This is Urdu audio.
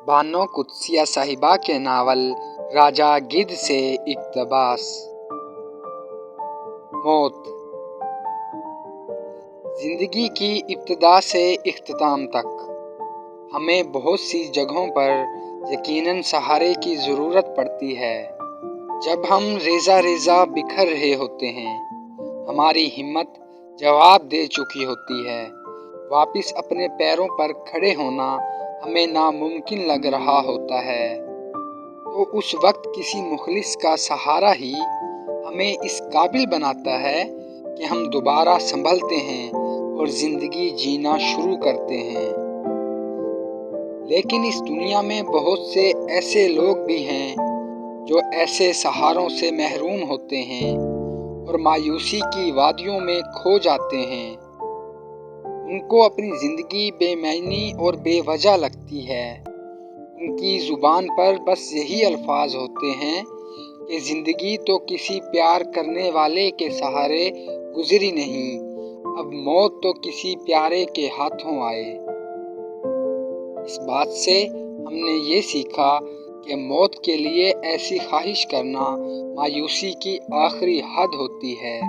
بانو قدسیہ صاحبہ کے ناول راجہ گدھ سے اقتباس۔ موت زندگی کی ابتدا سے اختتام تک ہمیں بہت سی جگہوں پر یقیناً سہارے کی ضرورت پڑتی ہے۔ جب ہم ریزہ ریزہ بکھر رہے ہوتے ہیں، ہماری ہمت جواب دے چکی ہوتی ہے، واپس اپنے پیروں پر کھڑے ہونا ہمیں ناممکن لگ رہا ہوتا ہے، تو اس وقت کسی مخلص کا سہارا ہی ہمیں اس قابل بناتا ہے کہ ہم دوبارہ سنبھلتے ہیں اور زندگی جینا شروع کرتے ہیں۔ لیکن اس دنیا میں بہت سے ایسے لوگ بھی ہیں جو ایسے سہاروں سے محروم ہوتے ہیں اور مایوسی کی وادیوں میں کھو جاتے ہیں۔ ان کو اپنی زندگی بے معنی اور بے وجہ لگتی ہے۔ ان کی زبان پر بس یہی الفاظ ہوتے ہیں کہ زندگی تو کسی پیار کرنے والے کے سہارے گزری نہیں، اب موت تو کسی پیارے کے ہاتھوں آئے۔ اس بات سے ہم نے یہ سیکھا کہ موت کے لیے ایسی خواہش کرنا مایوسی کی آخری حد ہوتی ہے۔